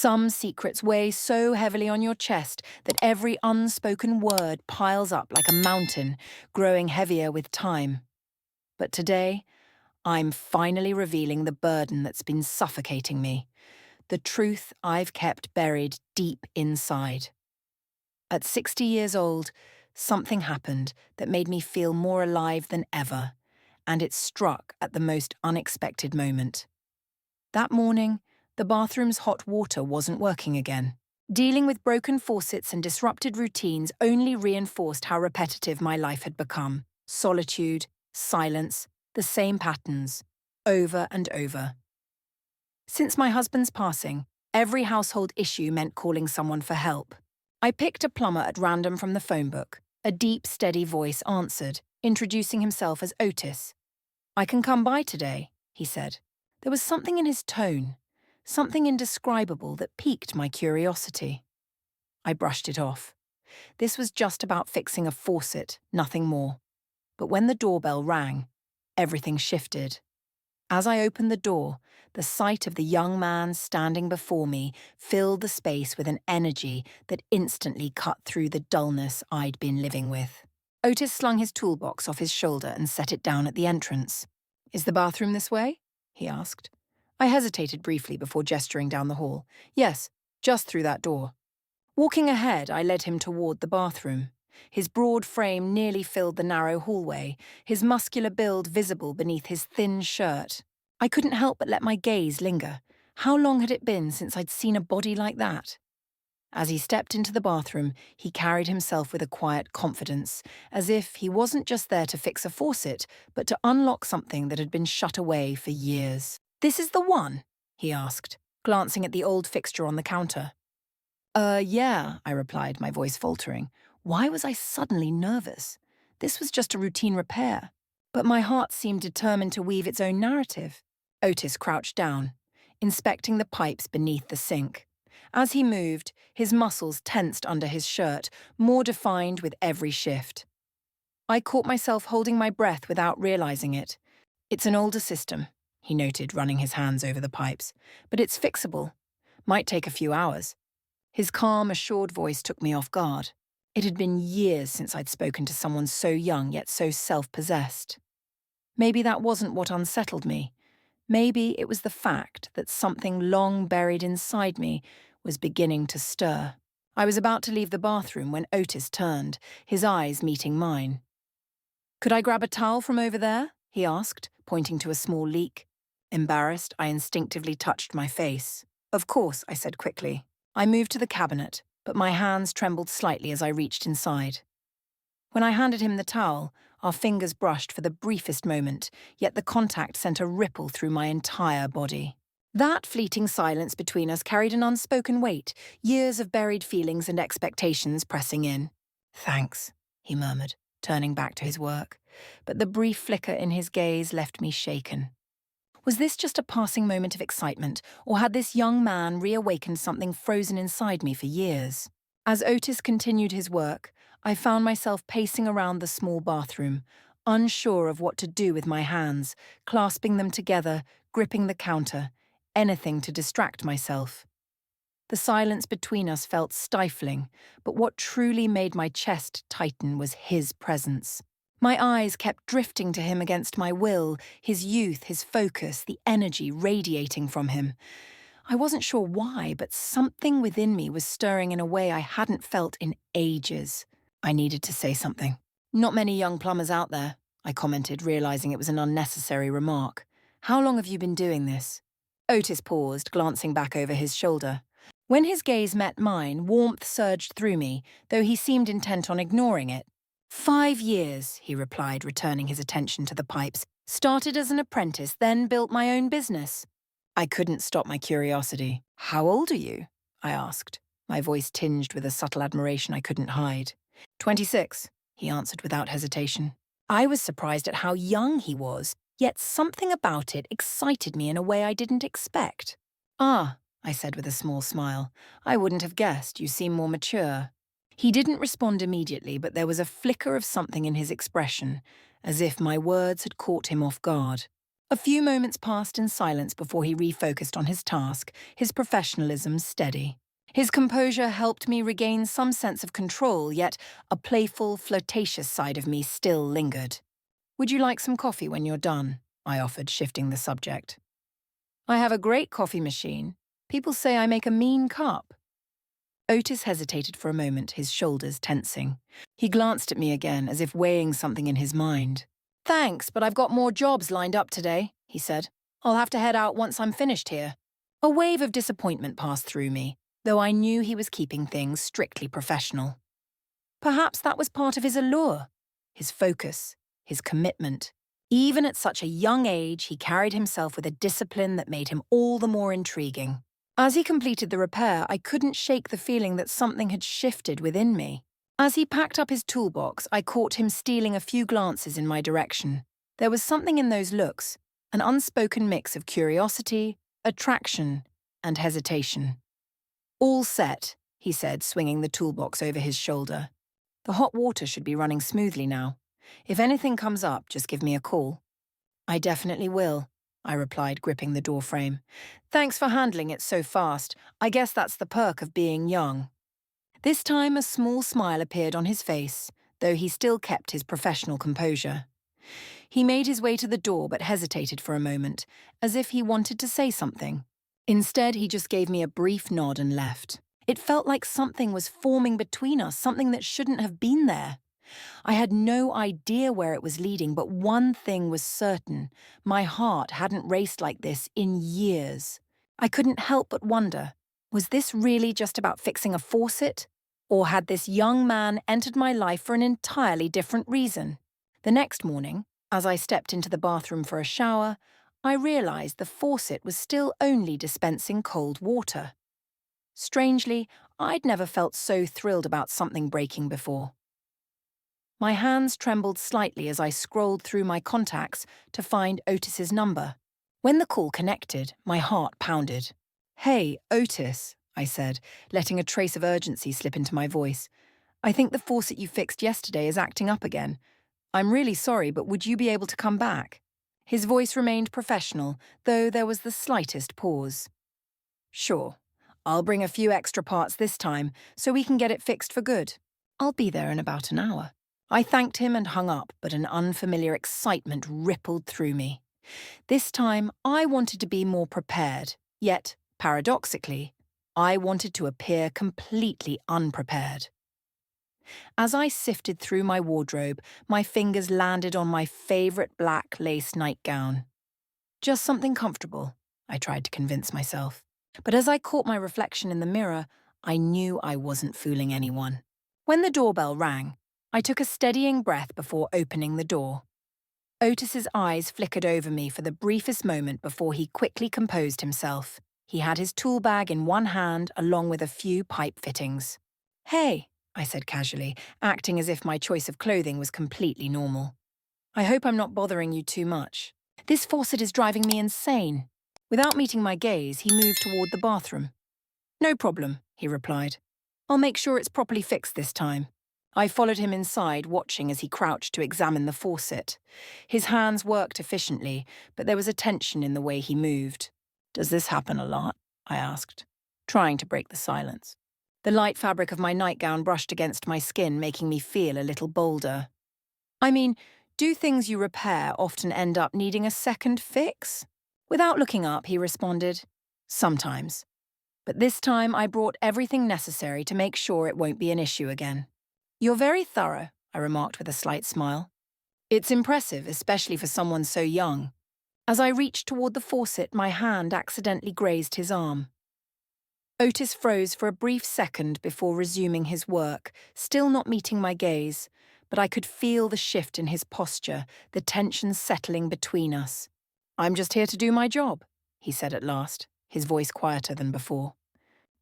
Some secrets weigh so heavily on your chest that every unspoken word piles up like a mountain, growing heavier with time. But today, I'm finally revealing the burden that's been suffocating me, the truth I've kept buried deep inside. At 60 years old, something happened that made me feel more alive than ever, and it struck at the most unexpected moment. That morning, the bathroom's hot water wasn't working again. Dealing with broken faucets and disrupted routines only reinforced how repetitive my life had become. Solitude, silence, the same patterns, over and over. Since my husband's passing, every household issue meant calling someone for help. I picked a plumber at random from the phone book. A deep, steady voice answered, introducing himself as Otis. "I can come by today," he said. There was something in his tone, something indescribable that piqued my curiosity. I brushed it off. This was just about fixing a faucet, nothing more. But when the doorbell rang, everything shifted. As I opened the door, the sight of the young man standing before me filled the space with an energy that instantly cut through the dullness I'd been living with. Otis slung his toolbox off his shoulder and set it down at the entrance. "Is the bathroom this way?" he asked. I hesitated briefly before gesturing down the hall. "Yes, just through that door." Walking ahead, I led him toward the bathroom. His broad frame nearly filled the narrow hallway, his muscular build visible beneath his thin shirt. I couldn't help but let my gaze linger. How long had it been since I'd seen a body like that? As he stepped into the bathroom, he carried himself with a quiet confidence, as if he wasn't just there to fix a faucet, but to unlock something that had been shut away for years. "This is the one?" he asked, glancing at the old fixture on the counter. Yeah," I replied, my voice faltering. Why was I suddenly nervous? This was just a routine repair. But my heart seemed determined to weave its own narrative. Otis crouched down, inspecting the pipes beneath the sink. As he moved, his muscles tensed under his shirt, more defined with every shift. I caught myself holding my breath without realizing it. "It's an older system," he noted, running his hands over the pipes. "But it's fixable. Might take a few hours." His calm, assured voice took me off guard. It had been years since I'd spoken to someone so young yet so self-possessed. Maybe that wasn't what unsettled me. Maybe it was the fact that something long buried inside me was beginning to stir. I was about to leave the bathroom when Otis turned, his eyes meeting mine. "Could I grab a towel from over there?" he asked, pointing to a small leak. Embarrassed, I instinctively touched my face. "Of course," I said quickly. I moved to the cabinet, but my hands trembled slightly as I reached inside. When I handed him the towel, our fingers brushed for the briefest moment, yet the contact sent a ripple through my entire body. That fleeting silence between us carried an unspoken weight, years of buried feelings and expectations pressing in. "Thanks," he murmured, turning back to his work, but the brief flicker in his gaze left me shaken. Was this just a passing moment of excitement, or had this young man reawakened something frozen inside me for years? As Otis continued his work, I found myself pacing around the small bathroom, unsure of what to do with my hands, clasping them together, gripping the counter, anything to distract myself. The silence between us felt stifling, but what truly made my chest tighten was his presence. My eyes kept drifting to him against my will, his youth, his focus, the energy radiating from him. I wasn't sure why, but something within me was stirring in a way I hadn't felt in ages. I needed to say something. "Not many young plumbers out there," I commented, realizing it was an unnecessary remark. "How long have you been doing this?" Otis paused, glancing back over his shoulder. When his gaze met mine, warmth surged through me, though he seemed intent on ignoring it. "5 years, he replied, returning his attention to the pipes. "Started as an apprentice, then built my own business." I couldn't stop my curiosity. "How old are you?" I asked, my voice tinged with a subtle admiration I couldn't hide. 26, he answered without hesitation. I was surprised at how young he was, yet something about it excited me in a way I didn't expect. "Ah," I said with a small smile. "I wouldn't have guessed. You seem more mature." He didn't respond immediately, but there was a flicker of something in his expression, as if my words had caught him off guard. A few moments passed in silence before he refocused on his task, his professionalism steady. His composure helped me regain some sense of control, yet a playful, flirtatious side of me still lingered. "Would you like some coffee when you're done?" I offered, shifting the subject. "I have a great coffee machine. People say I make a mean cup." Otis hesitated for a moment, his shoulders tensing. He glanced at me again, as if weighing something in his mind. "Thanks, but I've got more jobs lined up today," he said. "I'll have to head out once I'm finished here." A wave of disappointment passed through me, though I knew he was keeping things strictly professional. Perhaps that was part of his allure, his focus, his commitment. Even at such a young age, he carried himself with a discipline that made him all the more intriguing. As he completed the repair, I couldn't shake the feeling that something had shifted within me. As he packed up his toolbox, I caught him stealing a few glances in my direction. There was something in those looks, an unspoken mix of curiosity, attraction, and hesitation. "All set," he said, swinging the toolbox over his shoulder. "The hot water should be running smoothly now. If anything comes up, just give me a call." "I definitely will," I replied, gripping the doorframe. "Thanks for handling it so fast. I guess that's the perk of being young." This time a small smile appeared on his face, though he still kept his professional composure. He made his way to the door but hesitated for a moment, as if he wanted to say something. Instead, he just gave me a brief nod and left. It felt like something was forming between us, something that shouldn't have been there. I had no idea where it was leading, but one thing was certain. My heart hadn't raced like this in years. I couldn't help but wonder, was this really just about fixing a faucet? Or had this young man entered my life for an entirely different reason? The next morning, as I stepped into the bathroom for a shower, I realized the faucet was still only dispensing cold water. Strangely, I'd never felt so thrilled about something breaking before. My hands trembled slightly as I scrolled through my contacts to find Otis's number. When the call connected, my heart pounded. "Hey, Otis," I said, letting a trace of urgency slip into my voice. "I think the faucet you fixed yesterday is acting up again. I'm really sorry, but would you be able to come back?" His voice remained professional, though there was the slightest pause. "Sure. I'll bring a few extra parts this time, so we can get it fixed for good. I'll be there in about an hour." I thanked him and hung up, but an unfamiliar excitement rippled through me. This time, I wanted to be more prepared, yet, paradoxically, I wanted to appear completely unprepared. As I sifted through my wardrobe, my fingers landed on my favorite black lace nightgown. Just something comfortable, I tried to convince myself. But as I caught my reflection in the mirror, I knew I wasn't fooling anyone. When the doorbell rang, I took a steadying breath before opening the door. Otis's eyes flickered over me for the briefest moment before he quickly composed himself. He had his tool bag in one hand along with a few pipe fittings. "Hey," I said casually, acting as if my choice of clothing was completely normal. "I hope I'm not bothering you too much. This faucet is driving me insane." Without meeting my gaze, he moved toward the bathroom. "No problem," he replied. "I'll make sure it's properly fixed this time." I followed him inside, watching as he crouched to examine the faucet. His hands worked efficiently, but there was a tension in the way he moved. "Does this happen a lot?" I asked, trying to break the silence. The light fabric of my nightgown brushed against my skin, making me feel a little bolder. "I mean, do things you repair often end up needing a second fix?" Without looking up, he responded, "Sometimes. But this time I brought everything necessary to make sure it won't be an issue again." "You're very thorough," I remarked with a slight smile. "It's impressive, especially for someone so young." As I reached toward the faucet, my hand accidentally grazed his arm. Otis froze for a brief second before resuming his work, still not meeting my gaze, but I could feel the shift in his posture, the tension settling between us. "I'm just here to do my job," he said at last, his voice quieter than before.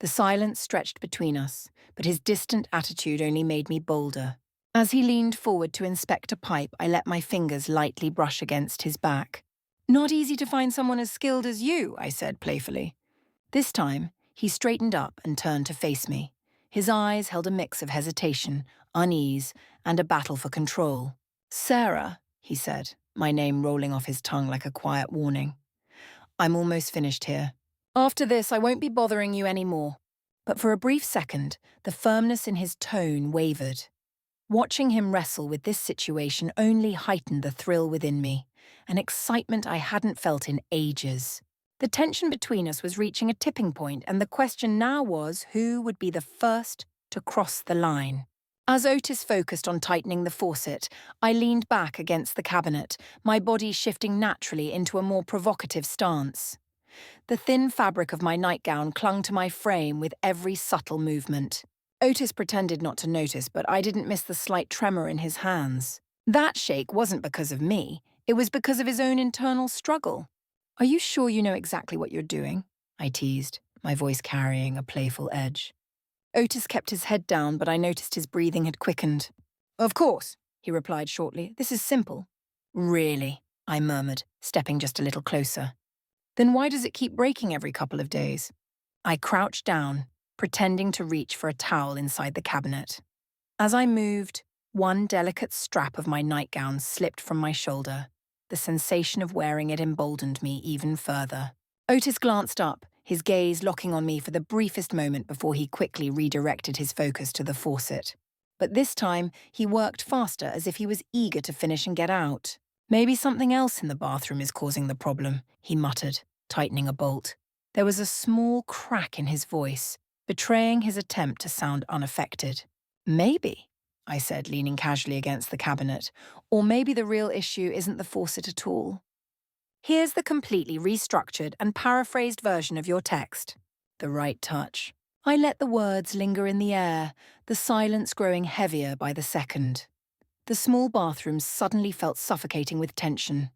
The silence stretched between us, but his distant attitude only made me bolder. As he leaned forward to inspect a pipe, I let my fingers lightly brush against his back. "Not easy to find someone as skilled as you," I said playfully. This time, he straightened up and turned to face me. His eyes held a mix of hesitation, unease, and a battle for control. "Sarah," he said, my name rolling off his tongue like a quiet warning. I'm almost finished here. After this, I won't be bothering you anymore. But for a brief second, the firmness in his tone wavered. Watching him wrestle with this situation only heightened the thrill within me, an excitement I hadn't felt in ages. The tension between us was reaching a tipping point, and the question now was who would be the first to cross the line. As Otis focused on tightening the faucet, I leaned back against the cabinet, my body shifting naturally into a more provocative stance. The thin fabric of my nightgown clung to my frame with every subtle movement. Otis pretended not to notice, but I didn't miss the slight tremor in his hands. That shake wasn't because of me, it was because of his own internal struggle. Are you sure you know exactly what you're doing? I teased, my voice carrying a playful edge. Otis kept his head down, but I noticed his breathing had quickened. Of course, he replied shortly. This is simple. Really? I murmured, stepping just a little closer. Then why does it keep breaking every couple of days? I crouched down, pretending to reach for a towel inside the cabinet. As I moved, one delicate strap of my nightgown slipped from my shoulder. The sensation of wearing it emboldened me even further. Otis glanced up, his gaze locking on me for the briefest moment before he quickly redirected his focus to the faucet. But this time, he worked faster as if he was eager to finish and get out. Maybe something else in the bathroom is causing the problem, he muttered, tightening a bolt. There was a small crack in his voice, betraying his attempt to sound unaffected. Maybe, I said, leaning casually against the cabinet, or maybe the real issue isn't the faucet at all. Here's the completely restructured and paraphrased version of your text. The right touch. I let the words linger in the air, the silence growing heavier by the second. The small bathroom suddenly felt suffocating with tension.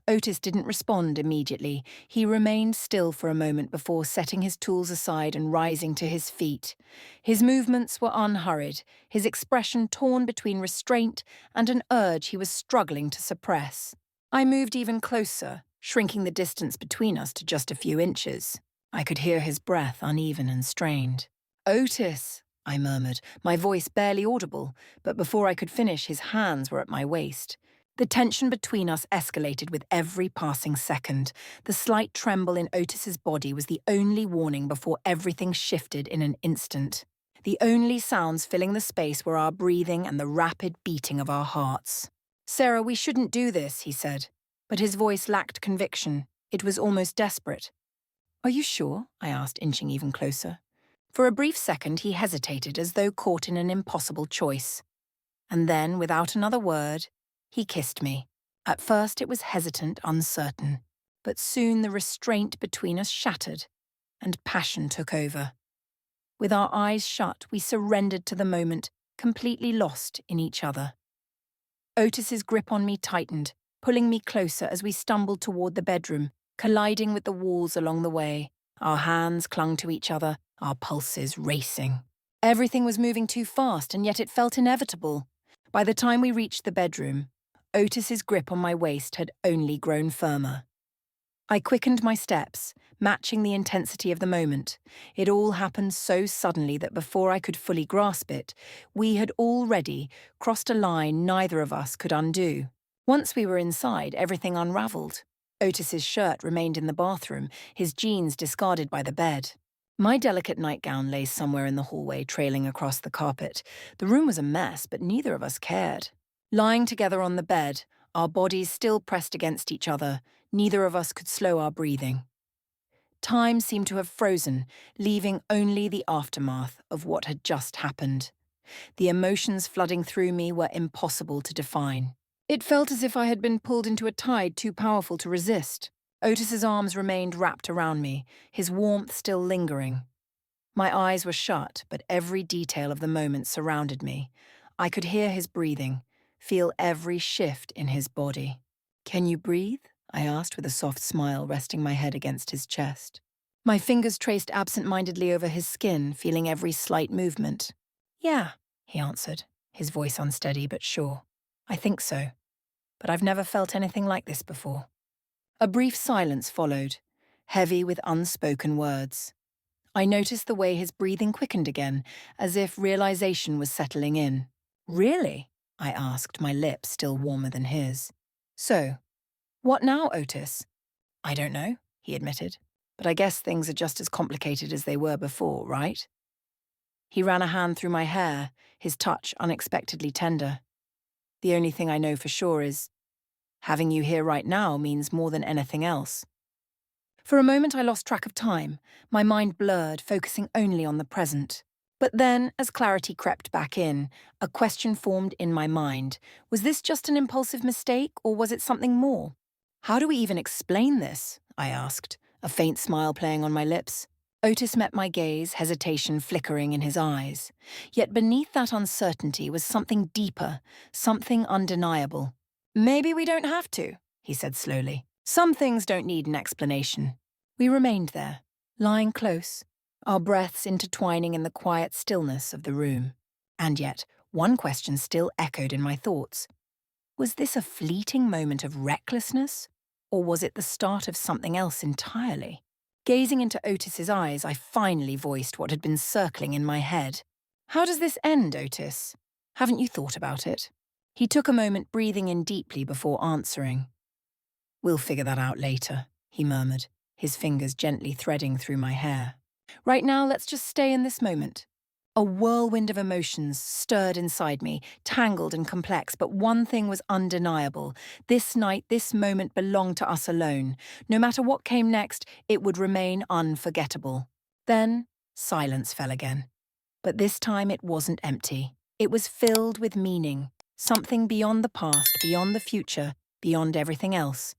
Otis didn't respond immediately. He remained still for a moment before setting his tools aside and rising to his feet. His movements were unhurried, his expression torn between restraint and an urge he was struggling to suppress. I moved even closer, shrinking the distance between us to just a few inches. I could hear his breath uneven and strained. "Otis," I murmured, my voice barely audible, but before I could finish, his hands were at my waist. The tension between us escalated with every passing second. The slight tremble in Otis's body was the only warning before everything shifted in an instant. The only sounds filling the space were our breathing and the rapid beating of our hearts. "Sarah, we shouldn't do this," he said. But his voice lacked conviction. It was almost desperate. "Are you sure?" I asked, inching even closer. For a brief second, he hesitated as though caught in an impossible choice. And then, without another word, he kissed me. At first it was hesitant, uncertain, but soon the restraint between us shattered, and passion took over. With our eyes shut, we surrendered to the moment, completely lost in each other. Otis's grip on me tightened, pulling me closer as we stumbled toward the bedroom, colliding with the walls along the way. Our hands clung to each other, our pulses racing. Everything was moving too fast, and yet it felt inevitable. By the time we reached the bedroom, Otis's grip on my waist had only grown firmer. I quickened my steps, matching the intensity of the moment. It all happened so suddenly that before I could fully grasp it, we had already crossed a line neither of us could undo. Once we were inside, everything unraveled. Otis's shirt remained in the bathroom, his jeans discarded by the bed. My delicate nightgown lay somewhere in the hallway, trailing across the carpet. The room was a mess, but neither of us cared. Lying together on the bed, our bodies still pressed against each other, neither of us could slow our breathing. Time seemed to have frozen, leaving only the aftermath of what had just happened. The emotions flooding through me were impossible to define. It felt as if I had been pulled into a tide too powerful to resist. Otis's arms remained wrapped around me, his warmth still lingering. My eyes were shut, but every detail of the moment surrounded me. I could hear his breathing, feel every shift in his body. "Can you breathe?" I asked with a soft smile, resting my head against his chest. My fingers traced absent-mindedly over his skin, feeling every slight movement. "Yeah," he answered, his voice unsteady but sure. "I think so. But I've never felt anything like this before." A brief silence followed, heavy with unspoken words. I noticed the way his breathing quickened again, as if realization was settling in. "Really?" I asked, my lips still warmer than his. So, what now, Otis? I don't know, he admitted. But I guess things are just as complicated as they were before, right? He ran a hand through my hair, his touch unexpectedly tender. The only thing I know for sure is having you here right now means more than anything else. For a moment I lost track of time, my mind blurred, focusing only on the present. But then, as clarity crept back in, a question formed in my mind. Was this just an impulsive mistake, or was it something more? How do we even explain this? I asked, a faint smile playing on my lips. Otis met my gaze, hesitation flickering in his eyes. Yet beneath that uncertainty was something deeper, something undeniable. Maybe we don't have to, he said slowly. Some things don't need an explanation. We remained there, lying close, our breaths intertwining in the quiet stillness of the room. And yet, one question still echoed in my thoughts. Was this a fleeting moment of recklessness, or was it the start of something else entirely? Gazing into Otis's eyes, I finally voiced what had been circling in my head. How does this end, Otis? Haven't you thought about it? He took a moment, breathing in deeply before answering. We'll figure that out later, he murmured, his fingers gently threading through my hair. Right now, let's just stay in this moment. A whirlwind of emotions stirred inside me, tangled and complex, but one thing was undeniable. This night, this moment belonged to us alone. No matter what came next, it would remain unforgettable. Then, silence fell again. But this time it wasn't empty. It was filled with meaning, something beyond the past, beyond the future, beyond everything else.